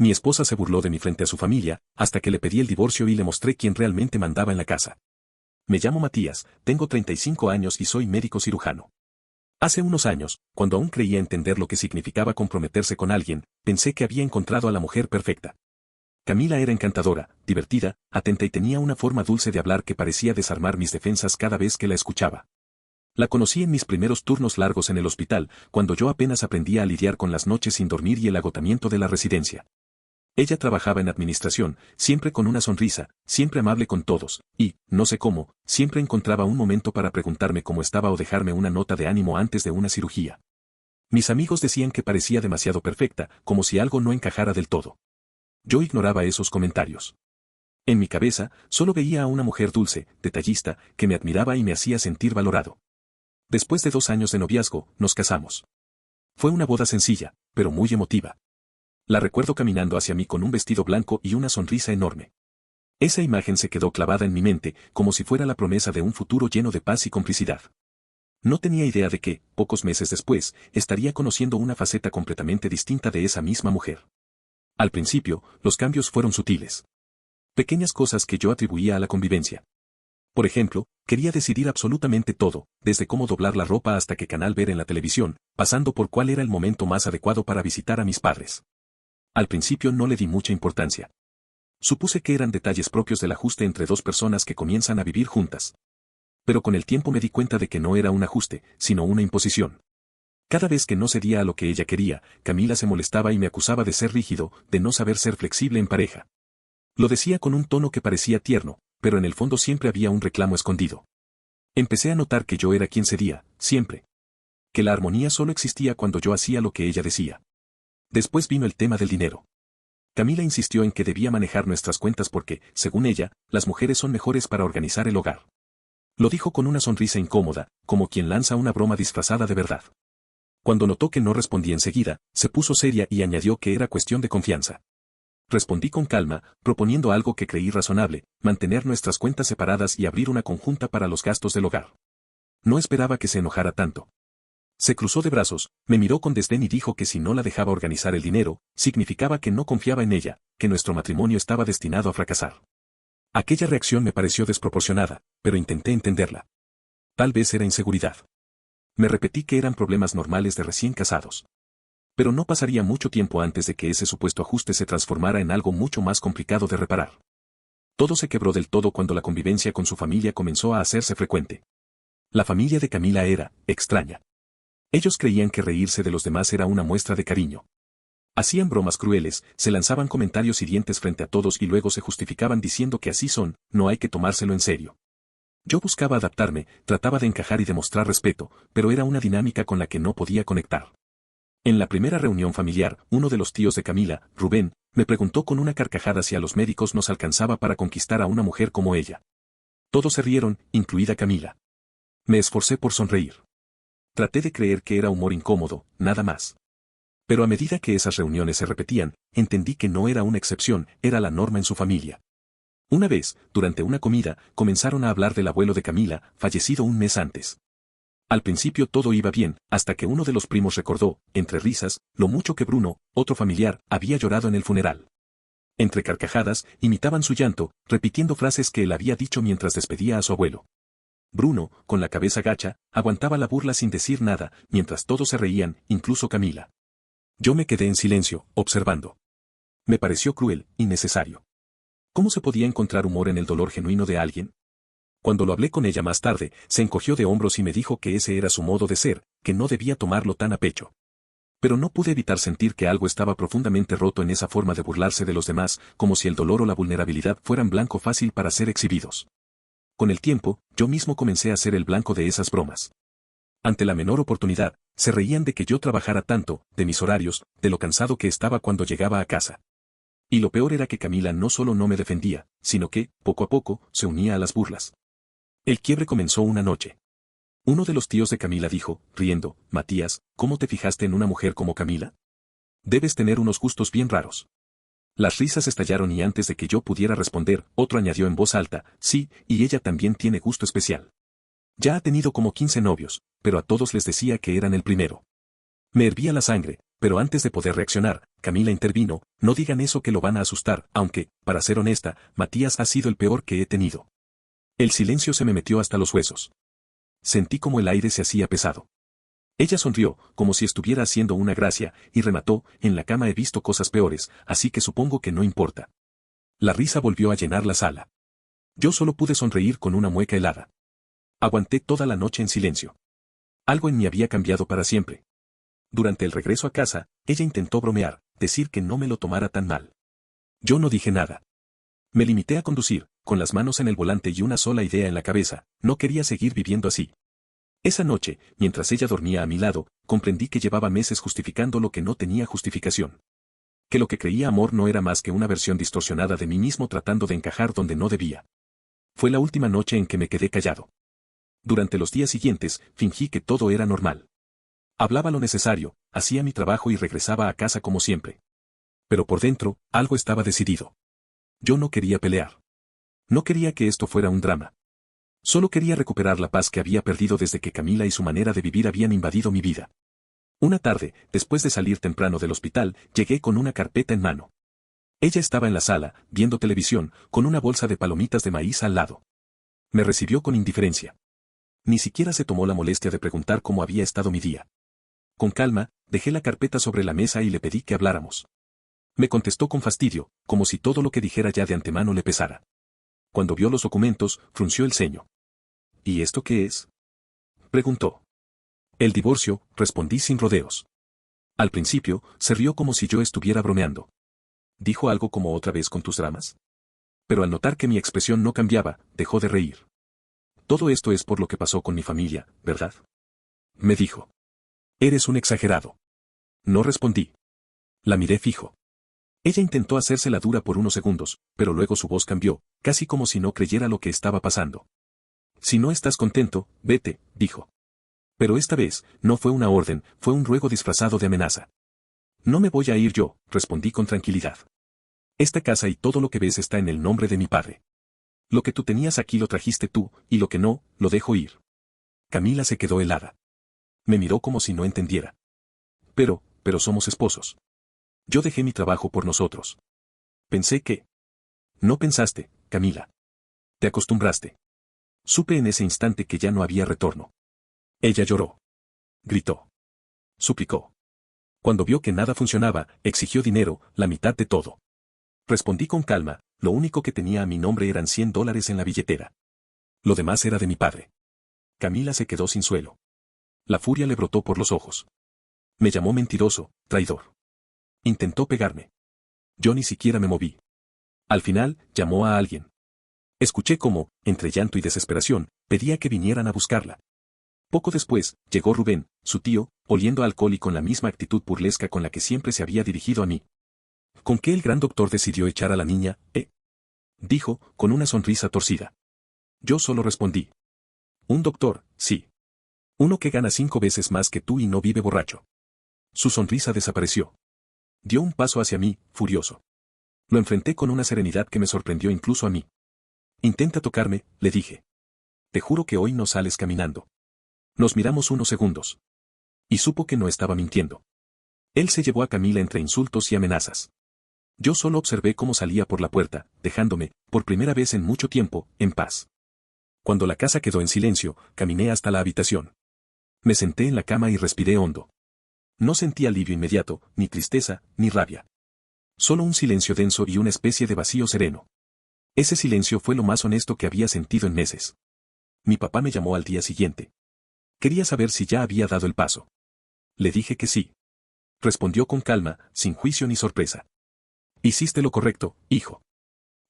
Mi esposa se burló de mí frente a su familia, hasta que le pedí el divorcio y le mostré quién realmente mandaba en la casa. Me llamo Matías, tengo 35 años y soy médico cirujano. Hace unos años, cuando aún creía entender lo que significaba comprometerse con alguien, pensé que había encontrado a la mujer perfecta. Camila era encantadora, divertida, atenta y tenía una forma dulce de hablar que parecía desarmar mis defensas cada vez que la escuchaba. La conocí en mis primeros turnos largos en el hospital, cuando yo apenas aprendía a lidiar con las noches sin dormir y el agotamiento de la residencia. Ella trabajaba en administración, siempre con una sonrisa, siempre amable con todos, y, no sé cómo, siempre encontraba un momento para preguntarme cómo estaba o dejarme una nota de ánimo antes de una cirugía. Mis amigos decían que parecía demasiado perfecta, como si algo no encajara del todo. Yo ignoraba esos comentarios. En mi cabeza, solo veía a una mujer dulce, detallista, que me admiraba y me hacía sentir valorado. Después de 2 años de noviazgo, nos casamos. Fue una boda sencilla, pero muy emotiva. La recuerdo caminando hacia mí con un vestido blanco y una sonrisa enorme. Esa imagen se quedó clavada en mi mente, como si fuera la promesa de un futuro lleno de paz y complicidad. No tenía idea de que, pocos meses después, estaría conociendo una faceta completamente distinta de esa misma mujer. Al principio, los cambios fueron sutiles. Pequeñas cosas que yo atribuía a la convivencia. Por ejemplo, quería decidir absolutamente todo, desde cómo doblar la ropa hasta qué canal ver en la televisión, pasando por cuál era el momento más adecuado para visitar a mis padres. Al principio no le di mucha importancia. Supuse que eran detalles propios del ajuste entre dos personas que comienzan a vivir juntas. Pero con el tiempo me di cuenta de que no era un ajuste, sino una imposición. Cada vez que no cedía a lo que ella quería, Camila se molestaba y me acusaba de ser rígido, de no saber ser flexible en pareja. Lo decía con un tono que parecía tierno, pero en el fondo siempre había un reclamo escondido. Empecé a notar que yo era quien cedía, siempre. Que la armonía solo existía cuando yo hacía lo que ella decía. Después vino el tema del dinero. Camila insistió en que debía manejar nuestras cuentas porque, según ella, las mujeres son mejores para organizar el hogar. Lo dijo con una sonrisa incómoda, como quien lanza una broma disfrazada de verdad. Cuando notó que no respondí enseguida, se puso seria y añadió que era cuestión de confianza. Respondí con calma, proponiendo algo que creí razonable, mantener nuestras cuentas separadas y abrir una conjunta para los gastos del hogar. No esperaba que se enojara tanto. Se cruzó de brazos, me miró con desdén y dijo que si no la dejaba organizar el dinero, significaba que no confiaba en ella, que nuestro matrimonio estaba destinado a fracasar. Aquella reacción me pareció desproporcionada, pero intenté entenderla. Tal vez era inseguridad. Me repetí que eran problemas normales de recién casados. Pero no pasaría mucho tiempo antes de que ese supuesto ajuste se transformara en algo mucho más complicado de reparar. Todo se quebró del todo cuando la convivencia con su familia comenzó a hacerse frecuente. La familia de Camila era extraña. Ellos creían que reírse de los demás era una muestra de cariño. Hacían bromas crueles, se lanzaban comentarios hirientes frente a todos y luego se justificaban diciendo que así son, no hay que tomárselo en serio. Yo buscaba adaptarme, trataba de encajar y demostrar respeto, pero era una dinámica con la que no podía conectar. En la primera reunión familiar, uno de los tíos de Camila, Rubén, me preguntó con una carcajada si a los médicos nos alcanzaba para conquistar a una mujer como ella. Todos se rieron, incluida Camila. Me esforcé por sonreír. Traté de creer que era humor incómodo, nada más. Pero a medida que esas reuniones se repetían, entendí que no era una excepción, era la norma en su familia. Una vez, durante una comida, comenzaron a hablar del abuelo de Camila, fallecido un mes antes. Al principio todo iba bien, hasta que uno de los primos recordó, entre risas, lo mucho que Bruno, otro familiar, había llorado en el funeral. Entre carcajadas, imitaban su llanto, repitiendo frases que él había dicho mientras despedía a su abuelo. Bruno, con la cabeza gacha, aguantaba la burla sin decir nada, mientras todos se reían, incluso Camila. Yo me quedé en silencio, observando. Me pareció cruel, innecesario. ¿Cómo se podía encontrar humor en el dolor genuino de alguien? Cuando lo hablé con ella más tarde, se encogió de hombros y me dijo que ese era su modo de ser, que no debía tomarlo tan a pecho. Pero no pude evitar sentir que algo estaba profundamente roto en esa forma de burlarse de los demás, como si el dolor o la vulnerabilidad fueran blanco fácil para ser exhibidos. Con el tiempo, yo mismo comencé a ser el blanco de esas bromas. Ante la menor oportunidad, se reían de que yo trabajara tanto, de mis horarios, de lo cansado que estaba cuando llegaba a casa. Y lo peor era que Camila no solo no me defendía, sino que, poco a poco, se unía a las burlas. El quiebre comenzó una noche. Uno de los tíos de Camila dijo, riendo, Matías, ¿cómo te fijaste en una mujer como Camila? Debes tener unos gustos bien raros. Las risas estallaron y antes de que yo pudiera responder, otro añadió en voz alta, sí, y ella también tiene gusto especial. Ya ha tenido como 15 novios, pero a todos les decía que eran el primero. Me hervía la sangre, Pero antes de poder reaccionar, Camila intervino: no digan eso que lo van a asustar, aunque, para ser honesta, Matías ha sido el peor que he tenido. El silencio se me metió hasta los huesos. Sentí como el aire se hacía pesado. Ella sonrió, como si estuviera haciendo una gracia, y remató: en la cama he visto cosas peores, así que supongo que no importa. La risa volvió a llenar la sala. Yo solo pude sonreír con una mueca helada. Aguanté toda la noche en silencio. Algo en mí había cambiado para siempre. Durante el regreso a casa, ella intentó bromear, decir que no me lo tomara tan mal. Yo no dije nada. Me limité a conducir, con las manos en el volante y una sola idea en la cabeza: no quería seguir viviendo así. Esa noche, mientras ella dormía a mi lado, comprendí que llevaba meses justificando lo que no tenía justificación. Que lo que creía amor no era más que una versión distorsionada de mí mismo tratando de encajar donde no debía. Fue la última noche en que me quedé callado. Durante los días siguientes, fingí que todo era normal. Hablaba lo necesario, hacía mi trabajo y regresaba a casa como siempre. Pero por dentro, algo estaba decidido. Yo no quería pelear. No quería que esto fuera un drama. Solo quería recuperar la paz que había perdido desde que Camila y su manera de vivir habían invadido mi vida. Una tarde, después de salir temprano del hospital, llegué con una carpeta en mano. Ella estaba en la sala, viendo televisión, con una bolsa de palomitas de maíz al lado. Me recibió con indiferencia. Ni siquiera se tomó la molestia de preguntar cómo había estado mi día. Con calma, dejé la carpeta sobre la mesa y le pedí que habláramos. Me contestó con fastidio, como si todo lo que dijera ya de antemano le pesara. Cuando vio los documentos, frunció el ceño. ¿Y esto qué es?, preguntó. El divorcio, respondí sin rodeos. Al principio, se rió como si yo estuviera bromeando. ¿Dijo algo como otra vez con tus dramas? Pero al notar que mi expresión no cambiaba, dejó de reír. Todo esto es por lo que pasó con mi familia, ¿verdad?, me dijo. Eres un exagerado. No respondí. La miré fijo. Ella intentó hacerse la dura por unos segundos, pero luego su voz cambió, casi como si no creyera lo que estaba pasando. Si no estás contento, vete, dijo. Pero esta vez, no fue una orden, fue un ruego disfrazado de amenaza. No me voy a ir yo, respondí con tranquilidad. Esta casa y todo lo que ves está en el nombre de mi padre. Lo que tú tenías aquí lo trajiste tú, y lo que no, lo dejo ir. Camila se quedó helada. Me miró como si no entendiera. Pero somos esposos. Yo dejé mi trabajo por nosotros. Pensé que... No pensaste, Camila. Te acostumbraste. Supe en ese instante que ya no había retorno. Ella lloró. Gritó. Suplicó. Cuando vio que nada funcionaba, exigió dinero, la mitad de todo. Respondí con calma: lo único que tenía a mi nombre eran $100 en la billetera. Lo demás era de mi padre. Camila se quedó sin suelo. La furia le brotó por los ojos. Me llamó mentiroso, traidor. Intentó pegarme. Yo ni siquiera me moví. Al final, llamó a alguien. Escuché cómo, entre llanto y desesperación, pedía que vinieran a buscarla. Poco después, llegó Rubén, su tío, oliendo a alcohol y con la misma actitud burlesca con la que siempre se había dirigido a mí. ¿Con qué el gran doctor decidió echar a la niña, dijo, con una sonrisa torcida. Yo solo respondí. Un doctor, sí. Uno que gana 5 veces más que tú y no vive borracho. Su sonrisa desapareció. Dio un paso hacia mí, furioso. Lo enfrenté con una serenidad que me sorprendió incluso a mí. Intenta tocarme, le dije. Te juro que hoy no sales caminando. Nos miramos unos segundos. Y supo que no estaba mintiendo. Él se llevó a Camila entre insultos y amenazas. Yo solo observé cómo salía por la puerta, dejándome, por primera vez en mucho tiempo, en paz. Cuando la casa quedó en silencio, caminé hasta la habitación. Me senté en la cama y respiré hondo. No sentí alivio inmediato, ni tristeza, ni rabia. Solo un silencio denso y una especie de vacío sereno. Ese silencio fue lo más honesto que había sentido en meses. Mi papá me llamó al día siguiente. Quería saber si ya había dado el paso. Le dije que sí. Respondió con calma, sin juicio ni sorpresa. Hiciste lo correcto, hijo.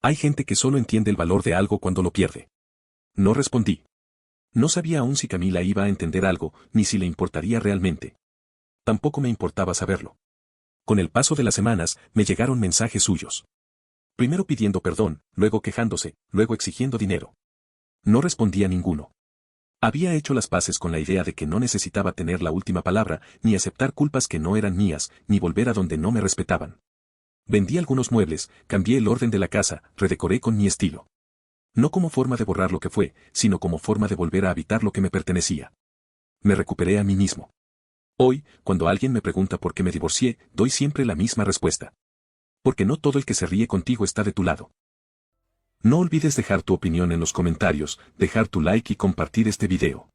Hay gente que solo entiende el valor de algo cuando lo pierde. No respondí. No sabía aún si Camila iba a entender algo, ni si le importaría realmente. Tampoco me importaba saberlo. Con el paso de las semanas, me llegaron mensajes suyos. Primero pidiendo perdón, luego quejándose, luego exigiendo dinero. No respondía a ninguno. Había hecho las paces con la idea de que no necesitaba tener la última palabra, ni aceptar culpas que no eran mías, ni volver a donde no me respetaban. Vendí algunos muebles, cambié el orden de la casa, redecoré con mi estilo. No como forma de borrar lo que fue, sino como forma de volver a habitar lo que me pertenecía. Me recuperé a mí mismo. Hoy, cuando alguien me pregunta por qué me divorcié, doy siempre la misma respuesta. Porque no todo el que se ríe contigo está de tu lado. No olvides dejar tu opinión en los comentarios, dejar tu like y compartir este video.